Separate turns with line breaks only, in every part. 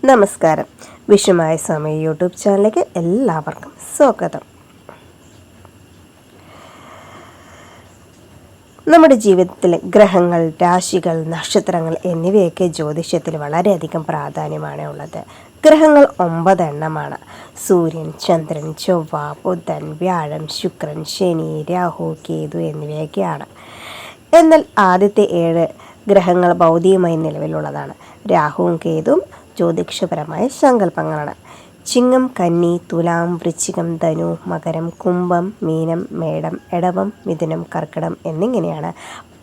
നമസ്കാരം. വിഷുമായ സമയ യൂട്യൂബ് ചാനലിലേക്ക് എല്ലാവർക്കും സ്വാഗതം. നമ്മുടെ ജീവിതത്തിലെ ഗ്രഹങ്ങൾ, രാശികൾ, നക്ഷത്രങ്ങൾ എന്നിവയൊക്കെ ജ്യോതിഷത്തിൽ വളരെയധികം പ്രാധാന്യമാണ് ഉള്ളത്. ഗ്രഹങ്ങൾ 9 എണ്ണമാണ്. സൂര്യൻ, ചന്ദ്രൻ, ചൊവ്വ, ബുധൻ, വ്യാഴം, ശുക്രൻ, ശനി, രാഹു, കേതു എന്നിവയൊക്കെയാണ്. എന്നാൽ ആദ്യത്തെ 7 ഗ്രഹങ്ങൾ ഭൗതികമായി നിലവിലുള്ളതാണ്. രാഹുവും കേതുവും ജ്യോതിഷപരമായ സങ്കല്പങ്ങളാണ്. ചിങ്ങം, കന്നി, തുലാം, വൃശ്ചികം, ധനു, മകരം, കുംഭം, മീനം, മേടം, എടവം, മിഥുനം, കർക്കിടകം എന്നിങ്ങനെയാണ്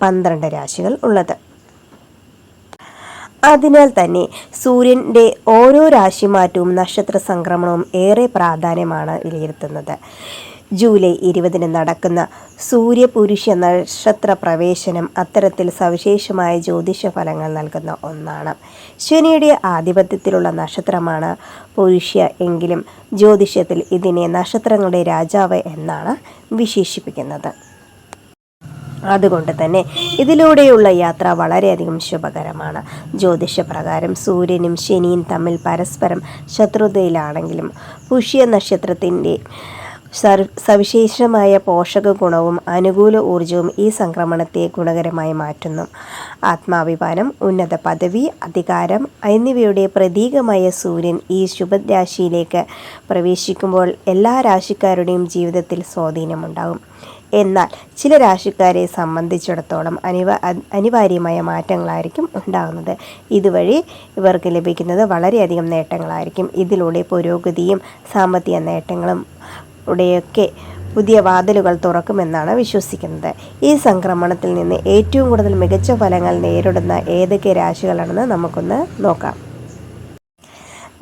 12 രാശികൾ ഉള്ളത്. അതിനാൽ തന്നെ സൂര്യൻ്റെ ഓരോ രാശിമാറ്റവും നക്ഷത്ര സംക്രമണവും ഏറെ പ്രാധാന്യമാണ് വിലയിരുത്തുന്നത്. ജൂലൈ 20 നടക്കുന്ന സൂര്യപുരുഷ നക്ഷത്ര പ്രവേശനം അത്തരത്തിൽ സവിശേഷമായ ജ്യോതിഷ ഫലങ്ങൾ നൽകുന്ന ഒന്നാണ്. ശനിയുടെ ആധിപത്യത്തിലുള്ള നക്ഷത്രമാണ് പുരുഷ്യ എങ്കിലും ജ്യോതിഷത്തിൽ ഇതിനെ നക്ഷത്രങ്ങളുടെ രാജാവ് എന്നാണ് വിശേഷിപ്പിക്കുന്നത്. അതുകൊണ്ട് തന്നെ ഇതിലൂടെയുള്ള യാത്ര വളരെയധികം ശുഭകരമാണ്. ജ്യോതിഷപ്രകാരം സൂര്യനും ശനിയും തമ്മിൽ പരസ്പരം ശത്രുതയിലാണെങ്കിലും പുഷ്യ നക്ഷത്രത്തിൻ്റെ സവിശേഷമായ പോഷക ഗുണവും അനുകൂല ഊർജവും ഈ സംക്രമണത്തെ ഗുണകരമായി മാറ്റുന്നു. ആത്മാഭിമാനം, ഉന്നത പദവി, അധികാരം എന്നിവയുടെ പ്രതീകമായ സൂര്യൻ ഈ ശുഭരാശിയിലേക്ക് പ്രവേശിക്കുമ്പോൾ എല്ലാ രാശിക്കാരുടെയും ജീവിതത്തിൽ സ്വാധീനമുണ്ടാകും. എന്നാൽ ചില രാശിക്കാരെ സംബന്ധിച്ചിടത്തോളം അനിവാര്യമായ മാറ്റങ്ങളായിരിക്കും ഉണ്ടാകുന്നത്. ഇതുവഴി ഇവർക്ക് ലഭിക്കുന്നത് വളരെയധികം നേട്ടങ്ങളായിരിക്കും. ഇതിലൂടെ പുരോഗതിയും സാമ്പത്തിക നേട്ടങ്ങളും ഉടെയൊക്കെ പുതിയ വാതിലുകൾ തുറക്കുമെന്നാണ് വിശ്വസിക്കുന്നത്. ഈ സംക്രമണത്തിൽ നിന്ന് ഏറ്റവും കൂടുതൽ മികച്ച ഫലങ്ങൾ നേരിടുന്ന ഏതൊക്കെ രാശികളാണെന്ന് നമുക്കൊന്ന് നോക്കാം.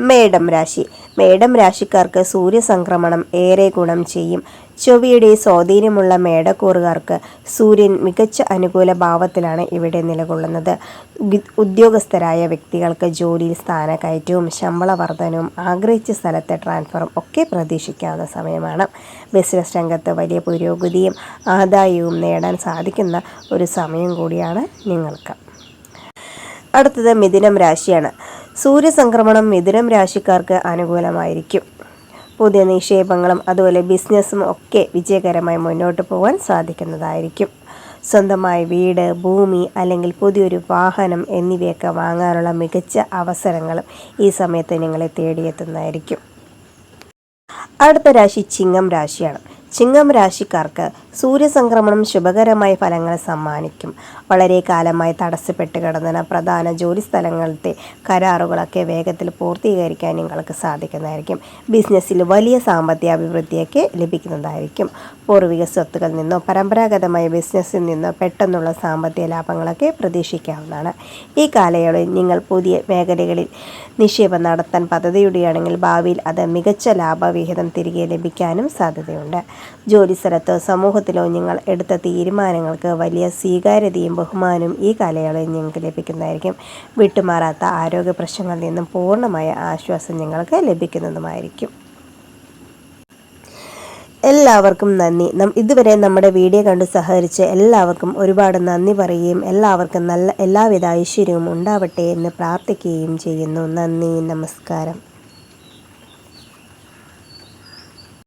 മേടം രാശി. മേടം രാശിക്കാർക്ക് സൂര്യസംക്രമണം ഏറെ ഗുണം ചെയ്യും. ചൊവ്വയുടെ സ്വാധീനമുള്ള മേടക്കൂറുകാർക്ക് സൂര്യൻ മികച്ച അനുകൂല ഭാവത്തിലാണ് ഇവിടെ നിലകൊള്ളുന്നത്. ഉദ്യോഗസ്ഥരായ വ്യക്തികൾക്ക് ജോലിയിൽ സ്ഥാനക്കയറ്റവും ശമ്പള വർധനവും ആഗ്രഹിച്ച സ്ഥലത്തെ ട്രാൻസ്ഫറും ഒക്കെ പ്രതീക്ഷിക്കാവുന്ന സമയമാണ്. ബിസിനസ് രംഗത്ത് വലിയ പുരോഗതിയും ആദായവും നേടാൻ സാധിക്കുന്ന ഒരു സമയം കൂടിയാണ് നിങ്ങൾക്ക്. അടുത്തത് മിഥുനം രാശിയാണ്. സൂര്യസംക്രമണം മിഥുനം രാശിക്കാർക്ക് അനുകൂലമായിരിക്കും. പുതിയ നിക്ഷേപങ്ങളും അതുപോലെ ബിസിനസ്സും ഒക്കെ വിജയകരമായി മുന്നോട്ട് പോകാൻ സാധിക്കുന്നതായിരിക്കും. സ്വന്തമായ വീട്, ഭൂമി അല്ലെങ്കിൽ പുതിയൊരു വാഹനം എന്നിവയൊക്കെ വാങ്ങാനുള്ള മികച്ച അവസരങ്ങളും ഈ സമയത്ത് നിങ്ങളെ തേടിയെത്തുന്നതായിരിക്കും. അടുത്ത രാശി ചിങ്ങം രാശിയാണ്. ചിങ്ങം രാശിക്കാർക്ക് സൂര്യസംക്രമണം ശുഭകരമായ ഫലങ്ങൾ സമ്മാനിക്കും. വളരെ കാലമായി തടസ്സപ്പെട്ട് കിടന്ന പ്രധാന ജോലി സ്ഥലങ്ങളിലത്തെ കരാറുകളൊക്കെ വേഗത്തിൽ പൂർത്തീകരിക്കാൻ നിങ്ങൾക്ക് സാധിക്കുന്നതായിരിക്കും. ബിസിനസ്സിൽ വലിയ സാമ്പത്തിക അഭിവൃദ്ധിയൊക്കെ ലഭിക്കുന്നതായിരിക്കും. പൂർവിക സ്വത്തുക്കളിൽ നിന്നോ പരമ്പരാഗതമായ ബിസിനസ്സിൽ നിന്നോ പെട്ടെന്നുള്ള സാമ്പത്തിക ലാഭങ്ങളൊക്കെ പ്രതീക്ഷിക്കാവുന്നതാണ്. ഈ കാലയളവിൽ നിങ്ങൾ പുതിയ മേഖലകളിൽ നിക്ഷേപം നടത്താൻ പദ്ധതിയുടെയാണെങ്കിൽ ഭാവിയിൽ അത് മികച്ച ലാഭവിഹിതം തിരികെ ലഭിക്കാനും സാധ്യതയുണ്ട്. ജോലിസ്ഥലത്തോ സമൂഹത്തിലോ നിങ്ങൾ എടുത്ത തീരുമാനങ്ങൾക്ക് വലിയ സ്വീകാര്യതയും ബഹുമാനവും ഈ കാലയളവിൽ നിങ്ങൾക്ക് ലഭിക്കുന്നതായിരിക്കും. വിട്ടുമാറാത്ത ആരോഗ്യ പ്രശ്നങ്ങളിൽ നിന്നും പൂർണ്ണമായ ആശ്വാസം നിങ്ങൾക്ക് ലഭിക്കുന്നതുമായിരിക്കും. എല്ലാവർക്കും നന്ദി. ഇതുവരെ നമ്മുടെ വീഡിയോ കണ്ട് സഹകരിച്ച് എല്ലാവർക്കും ഒരുപാട് നന്ദി പറയുകയും എല്ലാവർക്കും എല്ലാവിധ ഐശ്വര്യവും ഉണ്ടാവട്ടെ എന്ന് പ്രാർത്ഥിക്കുകയും ചെയ്യുന്നു. നന്ദി, നമസ്കാരം.